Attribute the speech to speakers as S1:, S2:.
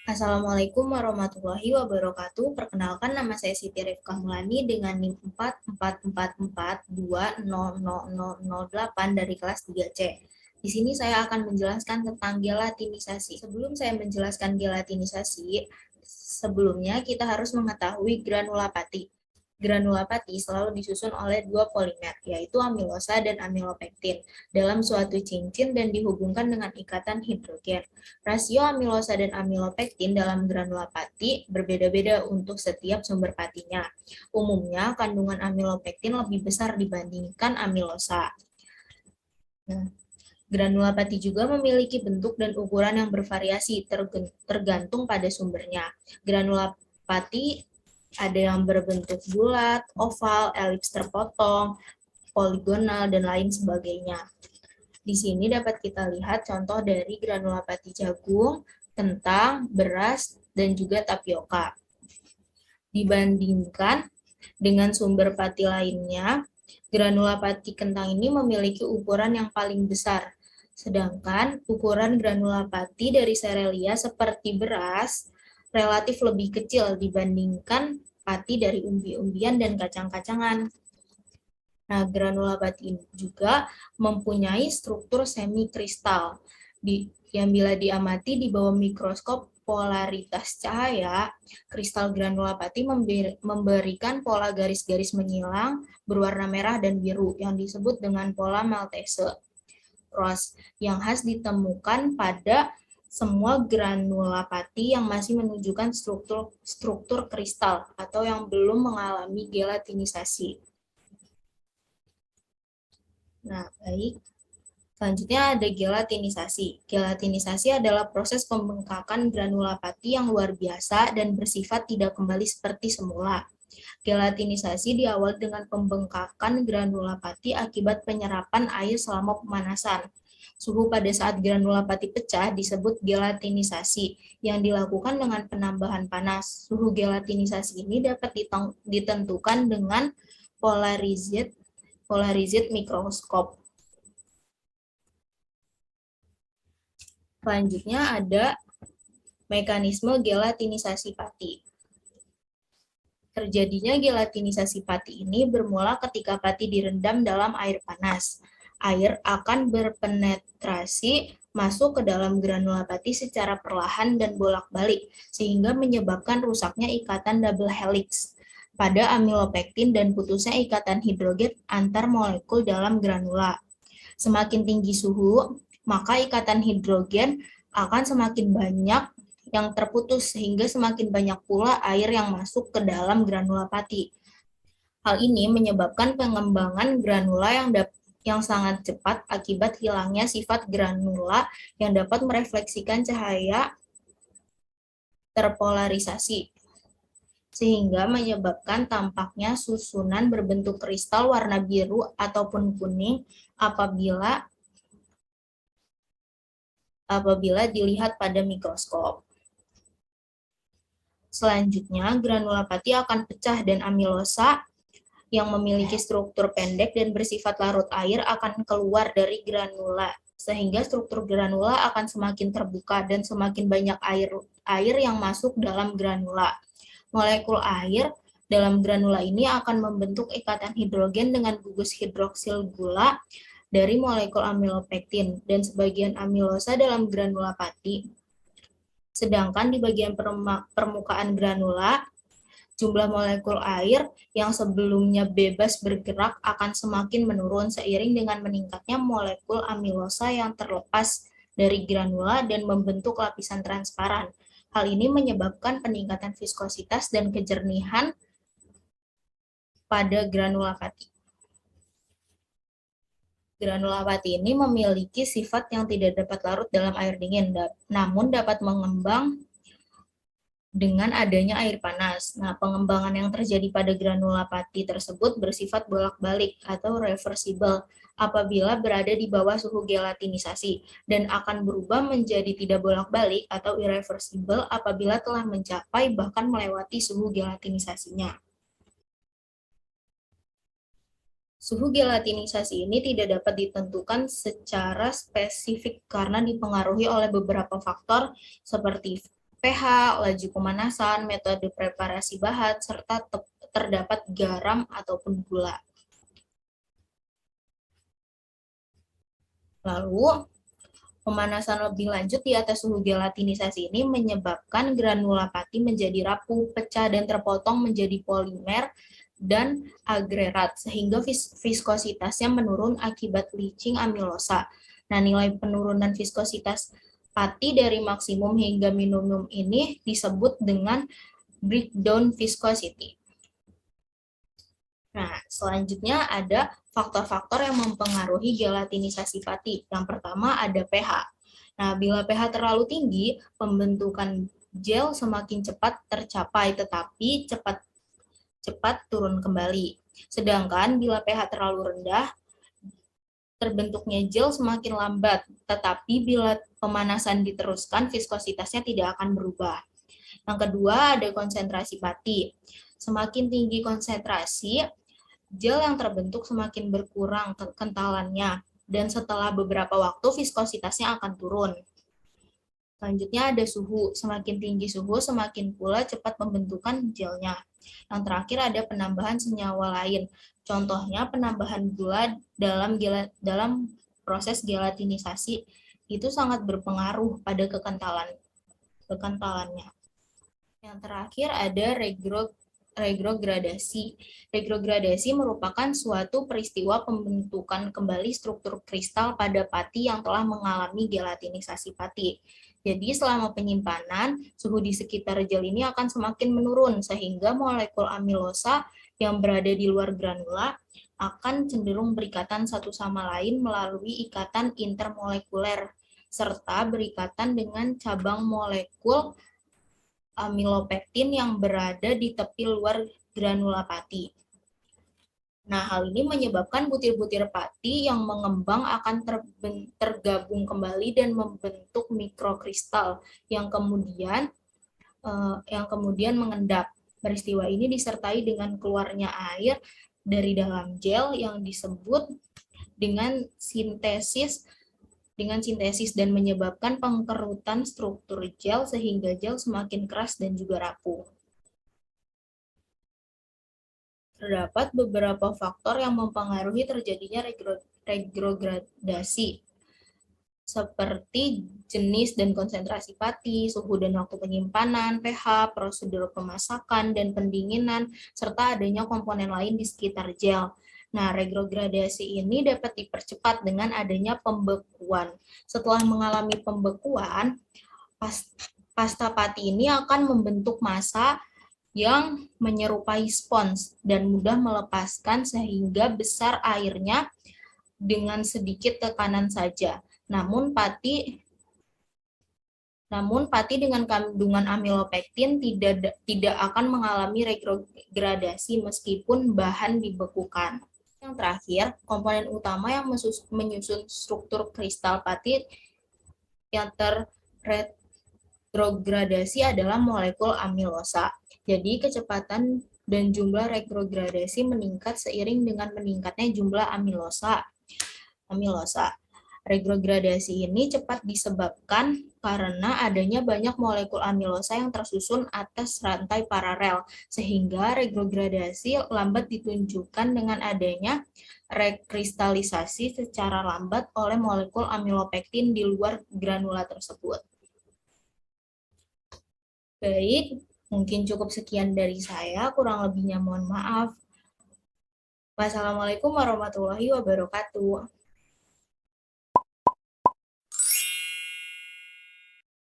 S1: Assalamualaikum warahmatullahi wabarakatuh. Perkenalkan, nama saya Siti Rifkah Mulani dengan NIM 44442000008 dari kelas 3C. Di sini saya akan menjelaskan tentang gelatinisasi. Sebelum saya menjelaskan gelatinisasi, sebelumnya kita harus mengetahui granulopati. Granulopati selalu disusun oleh dua polimer, yaitu amilosa dan amilopektin, dalam suatu cincin dan dihubungkan dengan ikatan hidrogen. Rasio amilosa dan amilopektin dalam granulopati berbeda-beda untuk setiap sumber patinya. Umumnya, kandungan amilopektin lebih besar dibandingkan amilosa. Nah, granulopati juga memiliki bentuk dan ukuran yang bervariasi tergantung pada sumbernya. Granulopati ada yang berbentuk bulat, oval, elips terpotong, poligonal, dan lain sebagainya. Di sini dapat kita lihat contoh dari granulopati jagung, kentang, beras, dan juga tapioka. Dibandingkan dengan sumber pati lainnya, granulopati kentang ini memiliki ukuran yang paling besar. Sedangkan ukuran granulopati dari serealia seperti beras relatif lebih kecil dibandingkan pati dari umbi-umbian dan kacang-kacangan. Nah, granulopati ini juga mempunyai struktur semi kristal yang bila diamati di bawah mikroskop polaritas cahaya, kristal granulopati memberikan pola garis-garis menyilang berwarna merah dan biru yang disebut dengan pola Maltese Rose yang khas ditemukan pada semua granulopati yang masih menunjukkan struktur kristal atau yang belum mengalami gelatinisasi. Nah, baik. Selanjutnya ada gelatinisasi. Gelatinisasi adalah proses pembengkakan granulopati yang luar biasa dan bersifat tidak kembali seperti semula. Gelatinisasi diawali dengan pembengkakan granulopati akibat penyerapan air selama pemanasan. Suhu pada saat granulopati pecah disebut gelatinisasi, yang dilakukan dengan penambahan panas. Suhu gelatinisasi ini dapat ditentukan dengan polarized mikroskop. Selanjutnya ada mekanisme gelatinisasi pati. Terjadinya gelatinisasi pati ini bermula ketika pati direndam dalam air panas. Air akan berpenetrasi masuk ke dalam granulopati secara perlahan dan bolak-balik, sehingga menyebabkan rusaknya ikatan double helix pada amilopektin dan putusnya ikatan hidrogen antar molekul dalam granula. Semakin tinggi suhu, maka ikatan hidrogen akan semakin banyak yang terputus, sehingga semakin banyak pula air yang masuk ke dalam granulopati. Hal ini menyebabkan pengembangan granula yang sangat cepat akibat hilangnya sifat granula yang dapat merefleksikan cahaya terpolarisasi, sehingga menyebabkan tampaknya susunan berbentuk kristal warna biru ataupun kuning apabila dilihat pada mikroskop. Selanjutnya, granulopati akan pecah dan amilosa yang memiliki struktur pendek dan bersifat larut air akan keluar dari granula, sehingga struktur granula akan semakin terbuka dan semakin banyak air yang masuk dalam granula. Molekul air dalam granula ini akan membentuk ikatan hidrogen dengan gugus hidroksil gula dari molekul amilopektin dan sebagian amilosa dalam granulopati. Sedangkan di bagian permukaan granula, jumlah molekul air yang sebelumnya bebas bergerak akan semakin menurun seiring dengan meningkatnya molekul amilosa yang terlepas dari granula dan membentuk lapisan transparan. Hal ini menyebabkan peningkatan viskositas dan kejernihan pada granulopati. Granulopati ini memiliki sifat yang tidak dapat larut dalam air dingin, namun dapat mengembang dengan adanya air panas. Nah, pengembangan yang terjadi pada granulopati tersebut bersifat bolak-balik atau reversible apabila berada di bawah suhu gelatinisasi dan akan berubah menjadi tidak bolak-balik atau irreversible apabila telah mencapai bahkan melewati suhu gelatinisasinya. Suhu gelatinisasi ini tidak dapat ditentukan secara spesifik karena dipengaruhi oleh beberapa faktor seperti pH, laju pemanasan, metode preparasi bahan, serta terdapat garam ataupun gula. Lalu, pemanasan lebih lanjut di atas suhu gelatinisasi ini menyebabkan granula pati menjadi rapuh, pecah, dan terpotong menjadi polimer dan agregat, sehingga viskositasnya menurun akibat leaching amilosa. Nah, nilai penurunan viskositas pati dari maksimum hingga minimum ini disebut dengan breakdown viscosity. Nah, selanjutnya ada faktor-faktor yang mempengaruhi gelatinisasi pati. Yang pertama ada pH. Nah, bila pH terlalu tinggi, pembentukan gel semakin cepat tercapai, tetapi cepat turun kembali. Sedangkan bila pH terlalu rendah, terbentuknya gel semakin lambat, tetapi bila pemanasan diteruskan, viskositasnya tidak akan berubah. Yang kedua ada konsentrasi pati. Semakin tinggi konsentrasi, gel yang terbentuk semakin berkurang kentalannya, dan setelah beberapa waktu viskositasnya akan turun. Selanjutnya ada suhu. Semakin tinggi suhu, semakin pula cepat pembentukan gelnya. Yang terakhir ada penambahan senyawa lain. Contohnya penambahan gula dalam proses gelatinisasi itu sangat berpengaruh pada kekentalannya. Yang terakhir ada regrogradasi. Regrogradasi merupakan suatu peristiwa pembentukan kembali struktur kristal pada pati yang telah mengalami gelatinisasi pati. Jadi selama penyimpanan, suhu di sekitar gel ini akan semakin menurun, sehingga molekul amilosa yang berada di luar granula akan cenderung berikatan satu sama lain melalui ikatan intermolekuler, serta berikatan dengan cabang molekul amilopektin yang berada di tepi luar granula pati. Nah, hal ini menyebabkan butir-butir pati yang mengembang akan tergabung kembali dan membentuk mikrokristal yang kemudian mengendap. Peristiwa ini disertai dengan keluarnya air dari dalam gel yang disebut dengan sintesis dan menyebabkan pengkerutan struktur gel sehingga gel semakin keras dan juga rapuh. Terdapat beberapa faktor yang mempengaruhi terjadinya regrogradasi, seperti jenis dan konsentrasi pati, suhu dan waktu penyimpanan, pH, prosedur pemasakan dan pendinginan, serta adanya komponen lain di sekitar gel. Nah, regrogradasi ini dapat dipercepat dengan adanya pembekuan. Setelah mengalami pembekuan, pasta pati ini akan membentuk massa yang menyerupai spons dan mudah melepaskan sehingga besar airnya dengan sedikit tekanan saja. Namun pati dengan kandungan amilopektin tidak akan mengalami retrogradasi meskipun bahan dibekukan. Yang terakhir, komponen utama yang menyusun struktur kristal pati yang terretrogradasi adalah molekul amilosa. Jadi kecepatan dan jumlah retrogradasi meningkat seiring dengan meningkatnya jumlah amilosa. Retrogradasi ini cepat disebabkan karena adanya banyak molekul amilosa yang tersusun atas rantai paralel, sehingga retrogradasi lambat ditunjukkan dengan adanya rekristalisasi secara lambat oleh molekul amilopektin di luar granula tersebut. Baik, mungkin cukup sekian dari saya, kurang lebihnya mohon maaf. Wassalamualaikum warahmatullahi wabarakatuh.